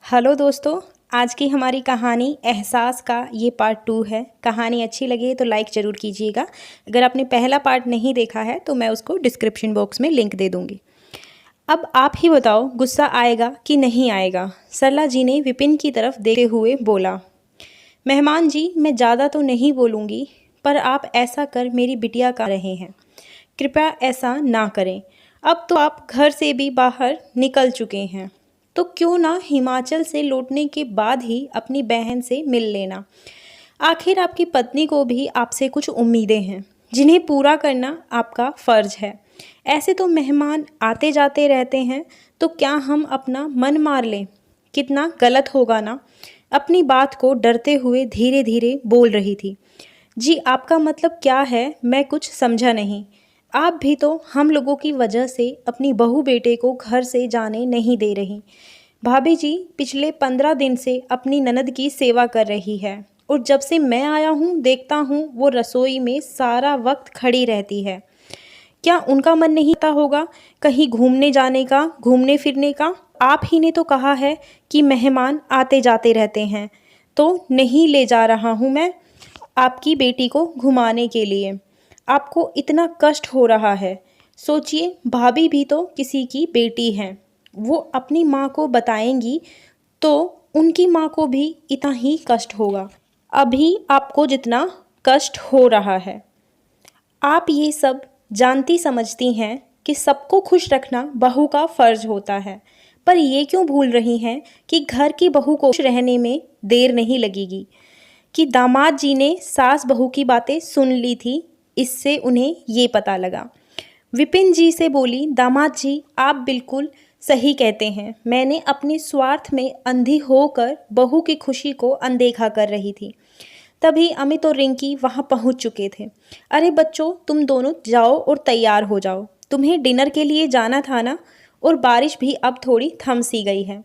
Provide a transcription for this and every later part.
Hello दोस्तों, आज की हमारी कहानी एहसास का ये पार्ट 2 है। कहानी अच्छी लगे तो लाइक ज़रूर कीजिएगा। अगर आपने पहला पार्ट नहीं देखा है तो मैं उसको डिस्क्रिप्शन बॉक्स में लिंक दे दूँगी। अब आप ही बताओ, गुस्सा आएगा कि नहीं आएगा? सरला जी ने विपिन की तरफ देखते हुए बोला। मेहमान जी, मैं ज़्यादा तो नहीं बोलूँगी, पर आप ऐसा कर मेरी बिटिया का रहे हैं। कृपया ऐसा ना करें। अब तो आप घर से भी बाहर निकल चुके हैं, तो क्यों ना हिमाचल से लौटने के बाद ही अपनी बहन से मिल लेना। आखिर आपकी पत्नी को भी आपसे कुछ उम्मीदें हैं, जिन्हें पूरा करना आपका फ़र्ज है। ऐसे तो मेहमान आते जाते रहते हैं, तो क्या हम अपना मन मार लें? कितना गलत होगा ना। अपनी बात को डरते हुए धीरे धीरे बोल रही थी। जी, आपका मतलब क्या है? मैं कुछ समझा नहीं। आप भी तो हम लोगों की वजह से अपनी बहू बेटे को घर से जाने नहीं दे रही। भाभी जी पिछले 15 दिन से अपनी ननद की सेवा कर रही है, और जब से मैं आया हूँ देखता हूँ वो रसोई में सारा वक्त खड़ी रहती है। क्या उनका मन नहीं था होगा कहीं घूमने जाने का, घूमने फिरने का? आप ही ने तो कहा है कि मेहमान आते जाते रहते हैं, तो नहीं ले जा रहा हूँ मैं आपकी बेटी को घुमाने के लिए। आपको इतना कष्ट हो रहा है। सोचिए, भाभी भी तो किसी की बेटी हैं। वो अपनी माँ को बताएंगी तो उनकी माँ को भी इतना ही कष्ट होगा, अभी आपको जितना कष्ट हो रहा है। आप ये सब जानती समझती हैं कि सबको खुश रखना बहू का फ़र्ज होता है, पर ये क्यों भूल रही हैं कि घर की बहू को खुश रहने में देर नहीं लगेगी। कि दामाद जी ने सास बहू की बातें सुन ली थी, इससे उन्हें ये पता लगा। विपिन जी से बोली, दामाद जी आप बिल्कुल सही कहते हैं। मैंने अपने स्वार्थ में अंधी होकर बहू की खुशी को अनदेखा कर रही थी। तभी अमित और रिंकी वहाँ पहुँच चुके थे। अरे बच्चों, तुम दोनों जाओ और तैयार हो जाओ। तुम्हें डिनर के लिए जाना था ना, और बारिश भी अब थोड़ी थम सी गई है।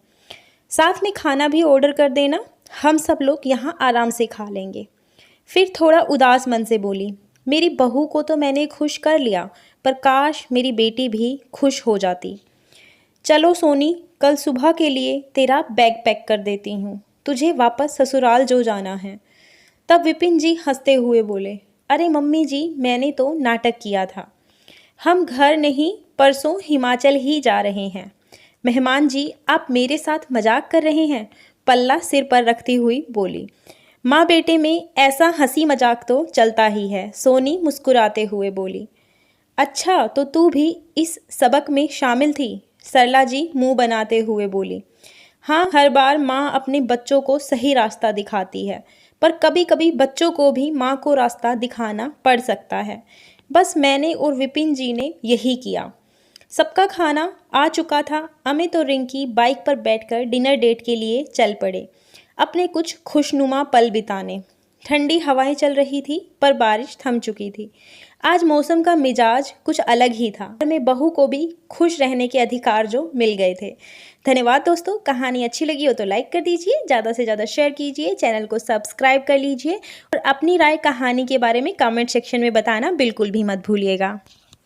साथ में खाना भी ऑर्डर कर देना, हम सब लोग यहाँ आराम से खा लेंगे। फिर थोड़ा उदास मन से बोली, मेरी बहू को तो मैंने खुश कर लिया, पर काश मेरी बेटी भी खुश हो जाती। चलो सोनी, कल सुबह के लिए तेरा बैग पैक कर देती हूँ, तुझे वापस ससुराल जो जाना है। तब विपिन जी हंसते हुए बोले, अरे मम्मी जी, मैंने तो नाटक किया था। हम घर नहीं, परसों हिमाचल ही जा रहे हैं। मेहमान जी, आप मेरे साथ मजाक कर रहे हैं? पल्ला सिर पर रखती हुई बोली। माँ बेटे में ऐसा हंसी मजाक तो चलता ही है, सोनी मुस्कुराते हुए बोली। अच्छा, तो तू भी इस सबक में शामिल थी? सरला जी मुंह बनाते हुए बोली। हाँ, हर बार माँ अपने बच्चों को सही रास्ता दिखाती है, पर कभी कभी बच्चों को भी माँ को रास्ता दिखाना पड़ सकता है। बस मैंने और विपिन जी ने यही किया। सबका खाना आ चुका था। अमित और रिंकी बाइक पर बैठकर डिनर डेट के लिए चल पड़े, अपने कुछ खुशनुमा पल बिताने। ठंडी हवाएं चल रही थी, पर बारिश थम चुकी थी। आज मौसम का मिजाज कुछ अलग ही था। घर में बहू को भी खुश रहने के अधिकार जो मिल गए थे। धन्यवाद दोस्तों। कहानी अच्छी लगी हो तो लाइक कर दीजिए, ज़्यादा से ज़्यादा शेयर कीजिए, चैनल को सब्सक्राइब कर लीजिए, और अपनी राय कहानी के बारे में कमेंट सेक्शन में बताना बिल्कुल भी मत भूलिएगा।